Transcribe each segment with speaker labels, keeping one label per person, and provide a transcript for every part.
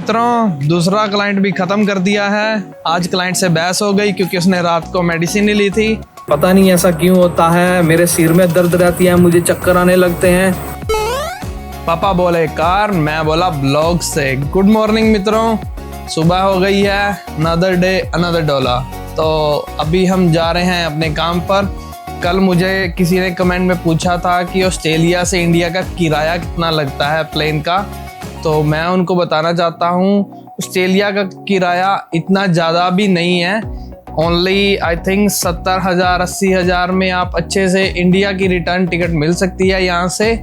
Speaker 1: मित्रों, दूसरा क्लाइंट भी खत्म कर दिया है। आज क्लाइंट से बहस हो गई क्योंकि उसने रात को मेडिसिन नहीं ली थी।
Speaker 2: पता नहीं ऐसा क्यों होता है, मेरे सिर में दर्द रहती है, मुझे चक्कर आने लगते हैं।
Speaker 1: पापा बोले कार, मैं बोला ब्लॉग से। गुड मॉर्निंग मित्रों, सुबह हो गई है। Another day another dollar. तो अभी हम जा रहे हैं अपने काम पर। कल मुझे किसी ने कमेंट में पूछा था कि ऑस्ट्रेलिया से इंडिया का किराया कितना लगता है प्लेन का। तो मैं उनको बताना चाहता हूँ, ऑस्ट्रेलिया का किराया इतना ज़्यादा भी नहीं है। ओनली आई थिंक 70,000 80,000 में आप अच्छे से इंडिया की रिटर्न टिकट मिल सकती है यहाँ से।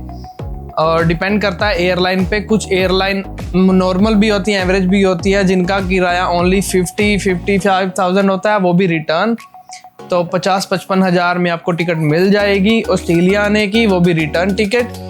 Speaker 1: और डिपेंड करता है एयरलाइन पे। कुछ एयरलाइन नॉर्मल भी होती है, एवरेज भी होती है, जिनका किराया ओनली 50-55,000 होता है, वो भी रिटर्न। तो 50-55 हज़ार में आपको टिकट मिल जाएगी ऑस्ट्रेलिया आने की, वो भी रिटर्न टिकट।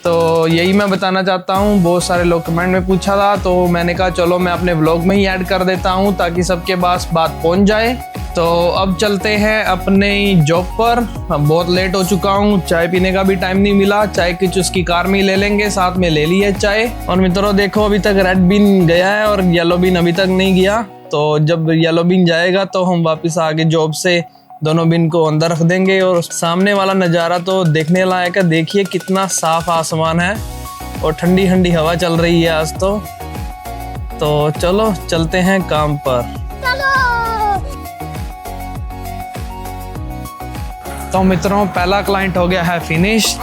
Speaker 1: तो यही मैं बताना चाहता हूँ। बहुत सारे लोग कमेंट में पूछा था, तो मैंने कहा चलो मैं अपने व्लॉग में ही ऐड कर देता हूँ ताकि सबके पास बात पहुँच जाए। तो अब चलते हैं अपने जॉब पर। अब बहुत लेट हो चुका हूँ, चाय पीने का भी टाइम नहीं मिला। चाय की चुस्की कार में ही ले लेंगे, साथ में ले ली है चाय। और मित्रों देखो, अभी तक रेड बीन गया है और येलो बीन अभी तक नहीं गया। तो जब येलो बीन जाएगा तो हम वापस आगे जॉब से दोनों बिन को अंदर रख देंगे। और सामने वाला नज़ारा तो देखने लायक है। देखिए कितना साफ आसमान है और ठंडी ठंडी हवा चल रही है आज तो चलो चलते हैं काम पर। तो मित्रों, पहला क्लाइंट हो गया है फिनिश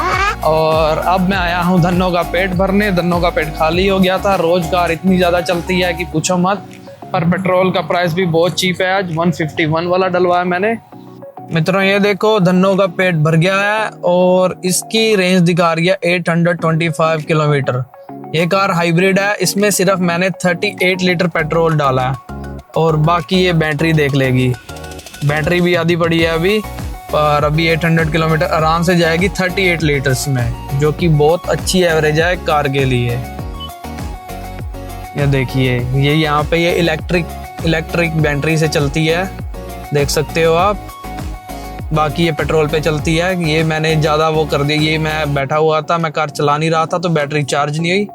Speaker 1: और अब मैं आया हूँ धन्नो का पेट भरने। धन्नो का पेट खाली हो गया था। रोज कार इतनी ज़्यादा चलती है कि पूछो मत। पर पेट्रोल का प्राइस भी बहुत चीप है। आज 151 वाला डलवाया मैंने। मित्रों ये देखो, धन्नो का पेट भर गया है और इसकी रेंज दिखा रही है 825 किलोमीटर। ये कार हाइब्रिड है। इसमें सिर्फ मैंने 38 लीटर पेट्रोल डाला है और बाकी ये बैटरी देख लेगी। बैटरी भी आधी पड़ी है अभी, पर अभी 800 किलोमीटर आराम से जाएगी 38 लीटर्स में, जो कि बहुत अच्छी एवरेज है कार के लिए। ये देखिए, ये यहाँ पे ये इलेक्ट्रिक बैटरी से चलती है, देख सकते हो आप। बाकी ये पेट्रोल पे चलती है। ये मैंने ज़्यादा वो कर दिया। ये मैं बैठा हुआ था, मैं कार चला नहीं रहा था, तो बैटरी चार्ज नहीं हुई,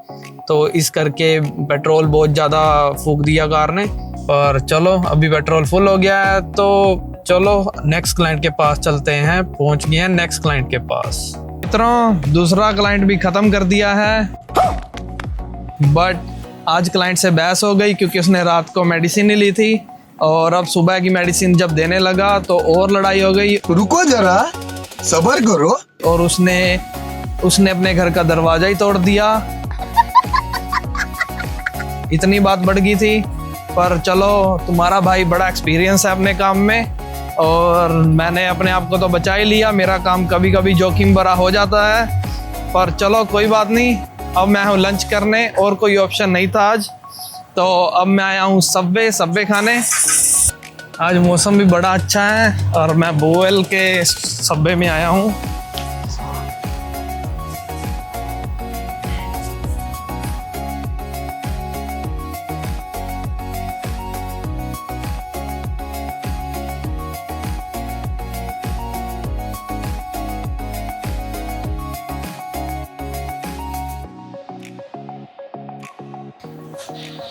Speaker 1: तो इस करके पेट्रोल बहुत ज़्यादा फूंक दिया कार ने। पर चलो अभी पेट्रोल फुल हो गया है, तो चलो नेक्स्ट क्लाइंट के पास चलते हैं। पहुंच गए हैं नेक्स्ट क्लाइंट के पास। मित्रों, दूसरा क्लाइंट भी खत्म कर दिया है। बट आज क्लाइंट से बहस हो गई क्योंकि उसने रात को मेडिसिन नहीं ली थी और अब सुबह की मेडिसिन जब देने लगा तो और लड़ाई हो गई।
Speaker 3: रुको जरा, सब्र करो।
Speaker 1: और उसने अपने घर का दरवाजा ही तोड़ दिया। इतनी बात बढ़ गई थी। पर चलो, तुम्हारा भाई बड़ा एक्सपीरियंस है अपने काम में और मैंने अपने आप को तो बचा ही लिया। मेरा काम कभी कभी जोखिम भरा हो जाता है, पर चलो कोई बात नहीं। अब मैं हूँ लंच करने और कोई ऑप्शन नहीं था आज, तो अब मैं आया हूँ सबवे खाने। आज मौसम भी बड़ा अच्छा है और मैं बोएल के सबवे में आया हूँ।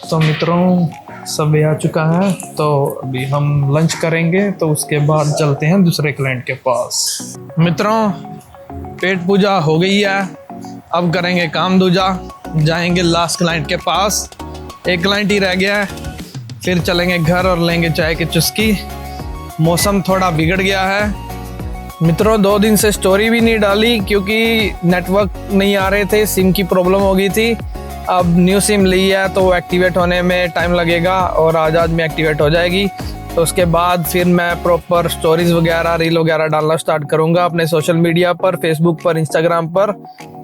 Speaker 1: तो मित्रों, सब आ चुका है, तो अभी हम लंच करेंगे, तो उसके बाद चलते हैं दूसरे क्लाइंट के पास। मित्रों, पेट पूजा हो गई है, अब करेंगे काम दूजा। जाएंगे लास्ट क्लाइंट के पास। एक क्लाइंट ही रह गया है, फिर चलेंगे घर और लेंगे चाय की चुस्की। मौसम थोड़ा बिगड़ गया है। मित्रों, 2 दिन से स्टोरी भी नहीं डाली क्योंकि नेटवर्क नहीं आ रहे थे, सिम की प्रॉब्लम हो गई थी। अब न्यू सिम ली है तो एक्टिवेट होने में टाइम लगेगा और आज में एक्टिवेट हो जाएगी। तो उसके बाद फिर मैं प्रॉपर स्टोरीज वगैरह, रील वगैरह डालना स्टार्ट करूंगा अपने सोशल मीडिया पर, फेसबुक पर, इंस्टाग्राम पर।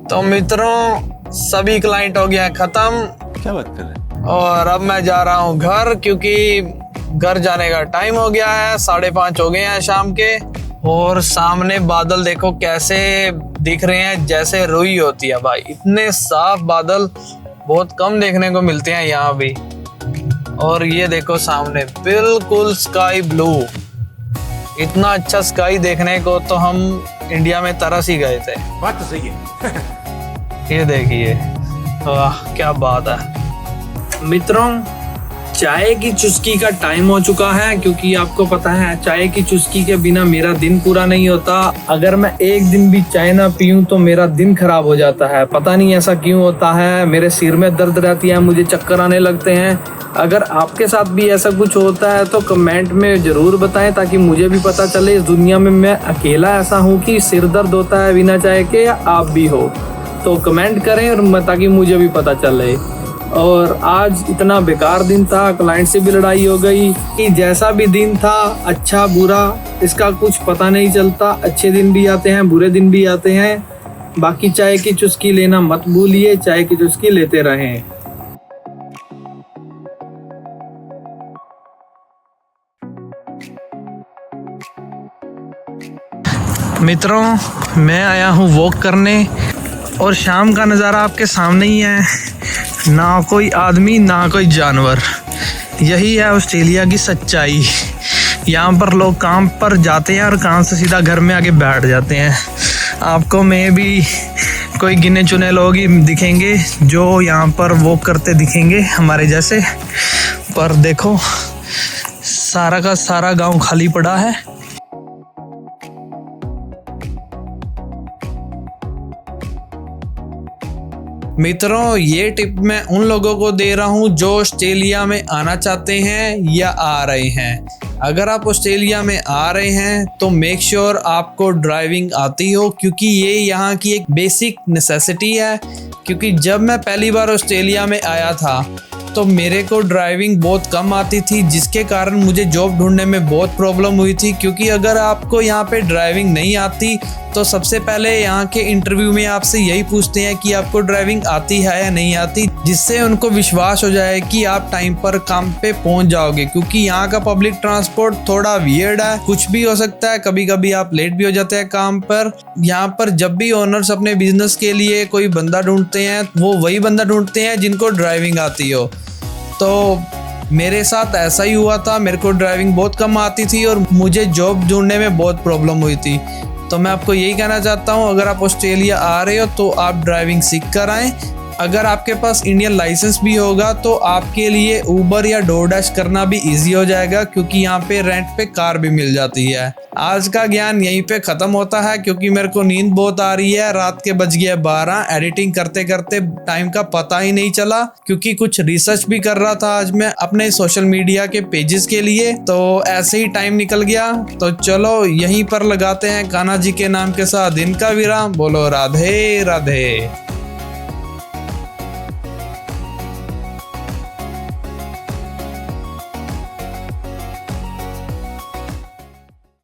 Speaker 1: तो मित्रों, सभी क्लाइंट हो गया है ख़त्म।
Speaker 3: क्या बात कर रहे हैं?
Speaker 1: और अब मैं जा रहा हूँ घर, क्योंकि घर जाने का टाइम हो गया है। 5:30 हो गए हैं शाम के। और सामने बादल देखो कैसे दिख रहे हैं, जैसे रुई होती है भाई। इतने साफ बादल बहुत कम देखने को मिलते हैं यहाँ भी। और ये देखो सामने बिल्कुल स्काई ब्लू। इतना अच्छा स्काई देखने को तो हम इंडिया में तरस ही गए थे।
Speaker 3: बात तो सही है।
Speaker 1: ये देखिए, वाह क्या बात है।
Speaker 2: मित्रों, चाय की चुस्की का टाइम हो चुका है, क्योंकि आपको पता है चाय की चुस्की के बिना मेरा दिन पूरा नहीं होता। अगर मैं एक दिन भी चाय ना पीऊं तो मेरा दिन खराब हो जाता है। पता नहीं ऐसा क्यों होता है, मेरे सिर में दर्द रहती है, मुझे चक्कर आने लगते हैं। अगर आपके साथ भी ऐसा कुछ होता है तो कमेंट में ज़रूर बताएं, ताकि मुझे भी पता चले इस दुनिया में मैं अकेला ऐसा हूँ कि सिर दर्द होता है बिना चाय के, या आप भी हो। तो कमेंट करें और ताकि मुझे भी पता चले। और आज इतना बेकार दिन था, क्लाइंट से भी लड़ाई हो गई कि जैसा भी दिन था, अच्छा बुरा इसका कुछ पता नहीं चलता। अच्छे दिन भी आते हैं, बुरे दिन भी आते हैं। बाकी चाय की चुस्की लेना मत भूलिए, चाय की चुस्की लेते रहें।
Speaker 1: मित्रों, मैं आया हूँ वॉक करने और शाम का नज़ारा आपके सामने ही है। ना कोई आदमी ना कोई जानवर, यही है ऑस्ट्रेलिया की सच्चाई। यहाँ पर लोग काम पर जाते हैं और काम से सीधा घर में आके बैठ जाते हैं। आपको में भी कोई गिने चुने लोग ही दिखेंगे जो यहाँ पर वॉक करते दिखेंगे हमारे जैसे। पर देखो, सारा का सारा गांव खाली पड़ा है। मित्रों, ये टिप मैं उन लोगों को दे रहा हूँ जो ऑस्ट्रेलिया में आना चाहते हैं या आ रहे हैं। अगर आप ऑस्ट्रेलिया में आ रहे हैं तो मेक श्योर आपको ड्राइविंग आती हो, क्योंकि ये यहाँ की एक बेसिक नेसेसिटी है। क्योंकि जब मैं पहली बार ऑस्ट्रेलिया में आया था तो मेरे को ड्राइविंग बहुत कम आती थी, जिसके कारण मुझे जॉब ढूंढने में बहुत प्रॉब्लम हुई थी। क्योंकि अगर आपको यहाँ पे ड्राइविंग नहीं आती तो सबसे पहले यहाँ के इंटरव्यू में आपसे यही पूछते हैं कि आपको ड्राइविंग आती है या नहीं आती, जिससे उनको विश्वास हो जाए कि आप टाइम पर काम पे पहुँच जाओगे। क्योंकि यहाँ का पब्लिक ट्रांसपोर्ट थोड़ा वियर्ड है, कुछ भी हो सकता है, कभी कभी आप लेट भी हो जाते हैं काम पर। यहाँ पर जब भी ओनर्स अपने बिजनेस के लिए कोई बंदा ढूंढते हैं, वो वही बंदा ढूंढते हैं जिनको ड्राइविंग आती हो। तो मेरे साथ ऐसा ही हुआ था, मेरे को ड्राइविंग बहुत कम आती थी और मुझे जॉब ढूंढने में बहुत प्रॉब्लम हुई थी। तो मैं आपको यही कहना चाहता हूँ, अगर आप ऑस्ट्रेलिया आ रहे हो तो आप ड्राइविंग सीख कर आएँ। अगर आपके पास इंडियन लाइसेंस भी होगा तो आपके लिए ऊबर या डोरडैश करना भी इजी हो जाएगा, क्योंकि यहाँ पे रेंट पे कार भी मिल जाती है। आज का ज्ञान यहीं पे ख़त्म होता है, क्योंकि मेरे को नींद बहुत आ रही है। रात के बज गए 12, एडिटिंग करते करते टाइम का पता ही नहीं चला, क्योंकि कुछ रिसर्च भी कर रहा था आज मैं अपने सोशल मीडिया के पेजेस के लिए। तो ऐसे ही टाइम निकल गया। तो चलो यहीं पर लगाते हैं कान्हा जी के नाम के साथ दिन का विराम। बोलो राधे राधे।